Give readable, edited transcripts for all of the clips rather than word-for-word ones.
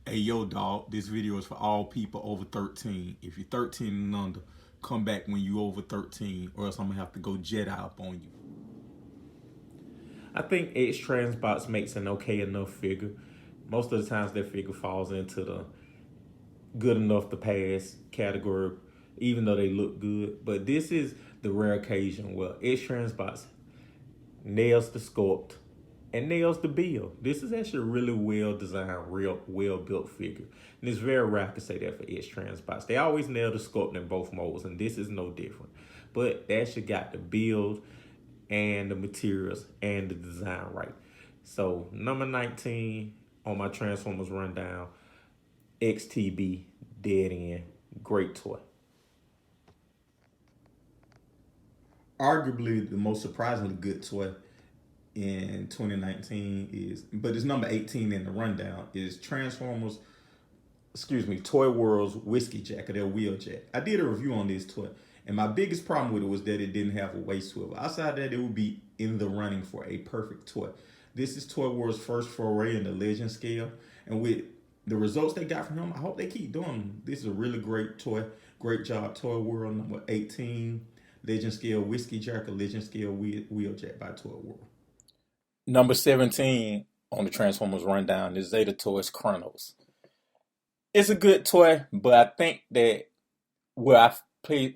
Hey yo, dog, this video is for all people over 13. If you're 13 and under, come back when you over 13, or else I'm gonna have to go Jedi up on you. I think X Transbox makes an okay enough figure. Most of the times that figure falls into the good enough to pass category, even though they look good. But this is the rare occasion where X Transbox nails the sculpt and nails the build. This is actually a really well designed, real well built figure. And it's very rare to say that for X Transbox. They always nail the sculpt in both modes, and this is no different. But they actually got the build and the materials and the design right. So number 19 on my Transformers rundown, XTB Dead End. Great toy. Arguably, the most surprisingly good toy in 2019 is, but it's number 18 in the rundown, is Transformers, Toy World's Whiskey Jack, or their Wheeljack. I did a review on this toy, and my biggest problem with it was that it didn't have a waist swivel. Outside that, it would be in the running for a perfect toy. This is Toy World's first foray in the Legend scale, and with the results they got from him, I hope they keep doing them. This is a really great toy. Great job, Toy World. Number 18, Legend scale Whiskey Jack, or Legend scale Wheeljack by Toy World. Number 17 on the Transformers rundown is Zeta Toys Chronos. It's a good toy, but I think that where I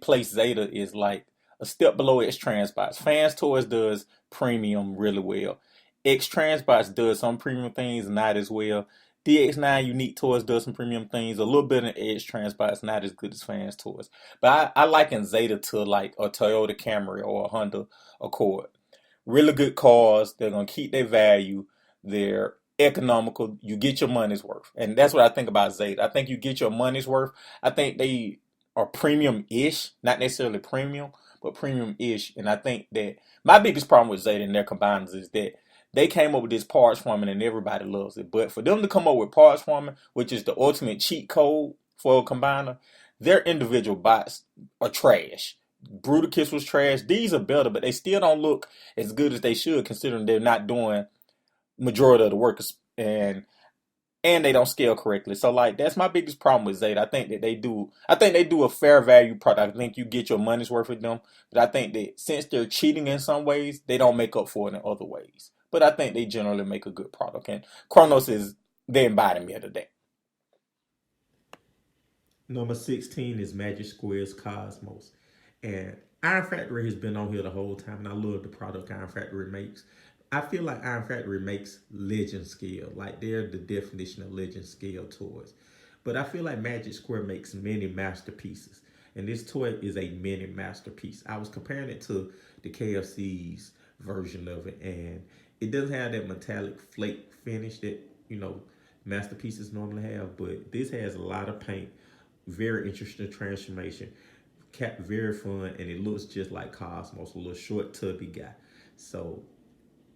place Zeta is like a step below X Transbox. Fans Toys does premium really well. X Transbox does some premium things, not as well. DX9 Unique Toys does some premium things. A little bit in X Transbox, not as good as Fans Toys. But I liken Zeta to like a Toyota Camry or a Honda Accord. Really good cars. They're gonna keep their value. They're economical. You get your money's worth, and that's what I think about Zeta. I think you get your money's worth. I think they are premium-ish, not necessarily premium, but premium-ish. And I think that my biggest problem with Zeta and their combiners is that they came up with this parts forming and everybody loves it. But for them to come up with parts forming, which is the ultimate cheat code for a combiner, their individual bots are trash. Bruticus was trash. These are better, but they still don't look as good as they should, considering they're not doing majority of the work, and they don't scale correctly. So like that's my biggest problem with Zeta. I think they do a fair value product. I think you get your money's worth with them. But I think that since they're cheating in some ways, they don't make up for it in other ways. But I think they generally make a good product. And Chronos is the embodiment of that. Number 16 is Magic Square's Cosmos. And Iron Factory has been on here the whole time, and I love the product Iron Factory makes. I feel like Iron Factory makes legend scale. Like they're the definition of legend scale toys. But I feel like Magic Square makes many masterpieces. And this toy is a mini masterpiece. I was comparing it to the KFC's version of it, and it doesn't have that metallic flake finish that, masterpieces normally have, but this has a lot of paint, very interesting transformation, very fun, and it looks just like Cosmos, a little short, tubby guy. So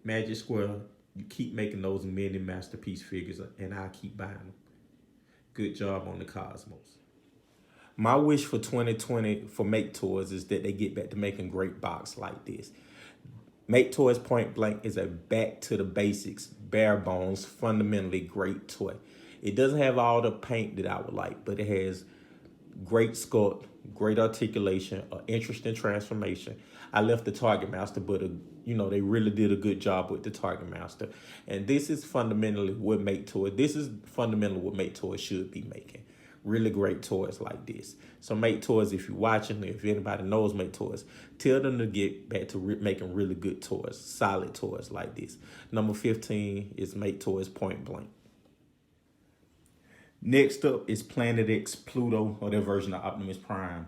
Magic Square, you keep making those mini masterpiece figures, and I keep buying them. Good job on the Cosmos. My wish for 2020 for Make Toys is that they get back to making great box like this. Make Toys Point Blank is a back to the basics, bare bones, fundamentally great toy. It doesn't have all the paint that I would like, but it has great sculpt, great articulation, an interesting transformation. I left the Target Master, but they really did a good job with the Target Master. And this is fundamentally what Make Toys. This is fundamentally what Make Toys should be making. Really great toys like this. So Make Toys, if you're watching, if anybody knows Make Toys, tell them to get back to making really good toys, solid toys like this. Number 15 is Make Toys Point Blank. Next up is Planet X Pluto, or their version of Optimus Prime.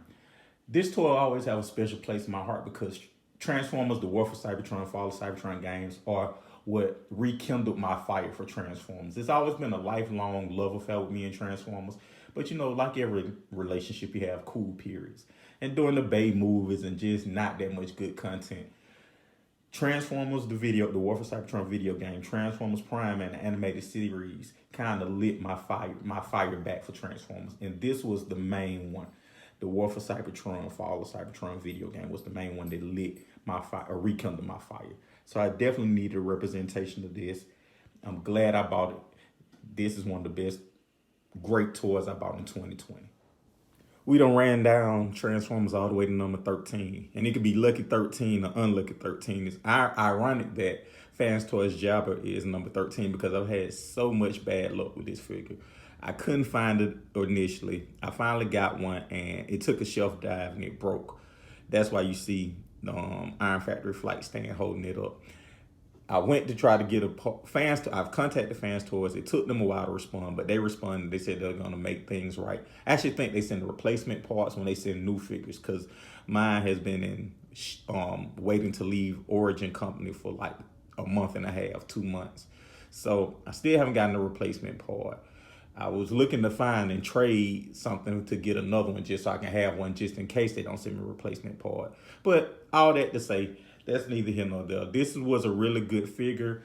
This toy always have a special place in my heart because Transformers, The War for Cybertron, Fall of Cybertron games are what rekindled my fire for Transformers. It's always been a lifelong love affair with me and Transformers. But like every relationship, you have cool periods. And during the Bay movies and just not that much good content, Transformers, the War for Cybertron video game, Transformers Prime, and the animated series kind of lit my fire back for Transformers. And this was the main one. The War for Cybertron, Fall of Cybertron video game was the main one that lit my fire, or rekindled my fire. So I definitely needed a representation of this. I'm glad I bought it. This is one of the best great toys I bought in 2020. We done ran down Transformers all the way to number 13. And it could be lucky 13 or unlucky 13. It's ironic that Fans Toys Jabber is number 13 because I've had so much bad luck with this figure. I couldn't find it initially. I finally got one and it took a shelf dive and it broke. That's why you see the Iron Factory flight stand holding it up. I went to try to get I've contacted Fans Toys. It took them a while to respond, but they responded. They said they're going to make things right. I actually think they send replacement parts when they send new figures because mine has been in waiting to leave Origin Company for like a month and a half, 2 months. So I still haven't gotten a replacement part. I was looking to find and trade something to get another one just so I can have one just in case they don't send me a replacement part. But all that to say, that's neither here nor there. This was a really good figure.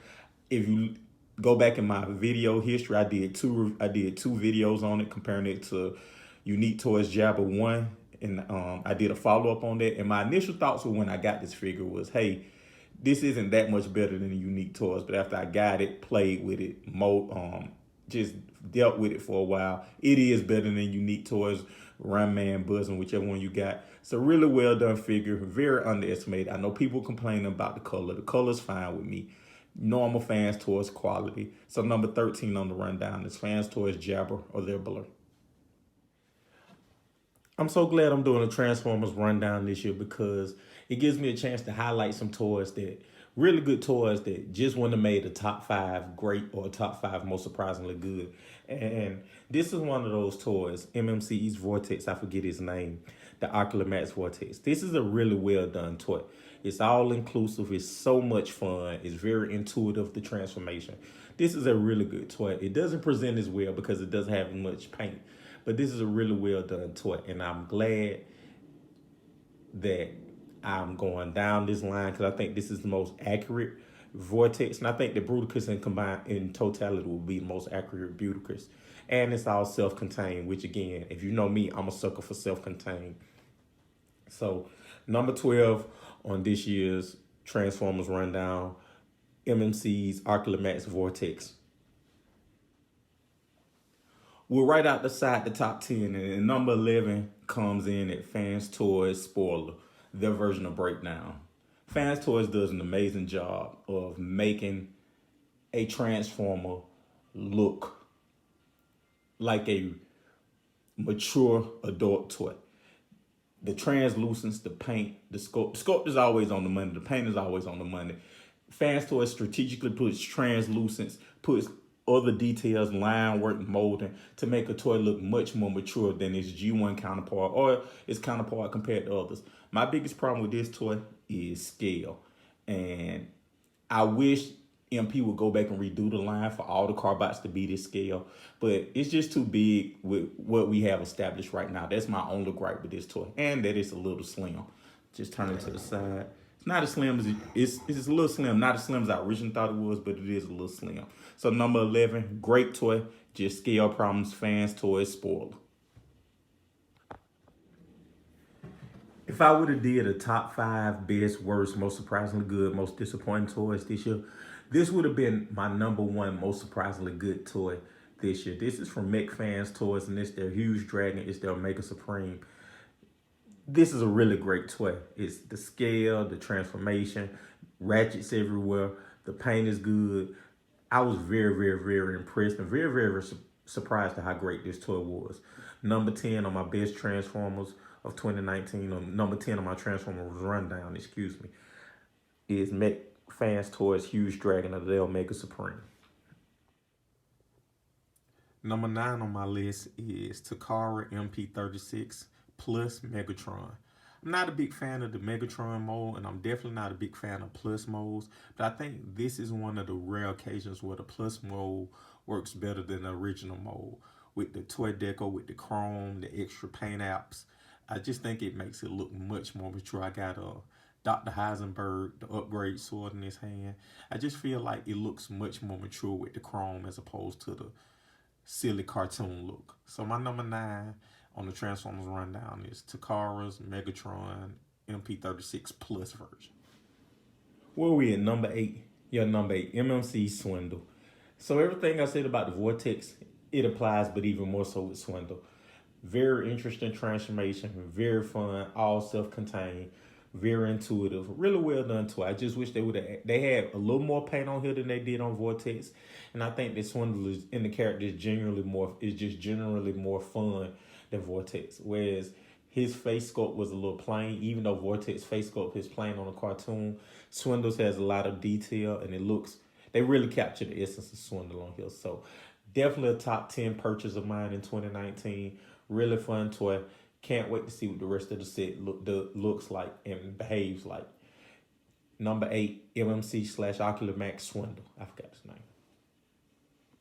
If you go back in my video history, I did two videos on it, comparing it to Unique Toys Jabber 1. And I did a follow-up on that. And my initial thoughts when I got this figure was, hey, this isn't that much better than the Unique Toys. But after I got it, played with it, just dealt with it for a while, it is better than Unique Toys, Runman, Buzzing, whichever one you got. It's a really well done figure, very underestimated. I know people complaining about the color. The color's fine with me. Normal Fans Toys quality. So number 13 on the rundown is Fans Toys Jabber or their Blur. I'm so glad I'm doing a Transformers rundown this year because it gives me a chance to highlight some toys that really good toys that just wouldn't have made a top 5 great or a top 5 most surprisingly good. And this is one of those toys, MMC's Vortex, I forget his name, the Ocular Max Vortex. This is a really well done toy. It's all inclusive. It's so much fun. It's very intuitive, the transformation. This is a really good toy. It doesn't present as well because it doesn't have much paint. But this is a really well done toy. And I'm glad that I'm going down this line because I think this is the most accurate Vortex. And I think the Bruticus in totality will be the most accurate Bruticus. And it's all self-contained, which again, if you know me, I'm a sucker for self-contained. So number 12 on this year's Transformers rundown, MMC's Ocular Max Vortex. We're right out the side the top 10, and number 11 comes in at Fans Toys Spoiler, their version of Breakdown. Fans Toys does an amazing job of making a Transformer look like a mature adult toy. The translucence, the paint, the sculpt is always on the money. The paint is always on the money. Fans Toys strategically puts translucence, puts other details, line work, molding to make a toy look much more mature than its G1 counterpart or its counterpart compared to others. My biggest problem with this toy is scale. And I wish MP would go back and redo the line for all the Carbots to be this scale. But it's just too big with what we have established right now. That's my only gripe with this toy. And that it's a little slim. Just turn it to the side. It's not as slim as it's a little slim. Not as slim as I originally thought it was, but it is a little slim. So number 11, great toy. Just scale problems. Fans Toys Spoiler. If I would have did a top 5 best, worst, most surprisingly good, most disappointing toys this year, this would have been my number 1 most surprisingly good toy this year. This is from Mech Fans Toys, and it's their Huge Dragon. It's their Omega Supreme. This is a really great toy. It's the scale, the transformation, ratchets everywhere. The paint is good. I was very, very, very impressed and very, very, very surprised at how great this toy was. Number 10 on my best Transformers of 2019, or number 10 on my Transformers rundown, is Mech Fans Toys Huge Dragon of the Omega Supreme. Number 9 on my list is Takara MP36 Plus Megatron. I'm not a big fan of the Megatron mold, and I'm definitely not a big fan of Plus molds, but I think this is one of the rare occasions where the Plus mold works better than the original mold. With the toy deco, with the chrome, the extra paint apps, I just think it makes it look much more mature. I got Dr. Heisenberg, the upgrade sword in his hand. I just feel like it looks much more mature with the chrome as opposed to the silly cartoon look. So my number 9 on the Transformers rundown is Takara's Megatron MP36 Plus version. Where are we at? Number 8. Yeah, number 8. MMC Swindle. So everything I said about the Vortex it applies, but even more so with Swindle. Very interesting transformation, very fun, all self-contained, very intuitive, really well done too. I just wish they had a little more paint on here than they did on Vortex, and I think that Swindle is in the character is just generally more fun than Vortex. Whereas his face sculpt was a little plain, even though Vortex face sculpt is plain on a cartoon. Swindle's has a lot of detail, and they really capture the essence of Swindle on here. So definitely a top 10 purchase of mine in 2019. Really fun toy. Can't wait to see what the rest of the set looks like and behaves like. Number 8, MMC / Ocular Max Swindle. I forgot his name.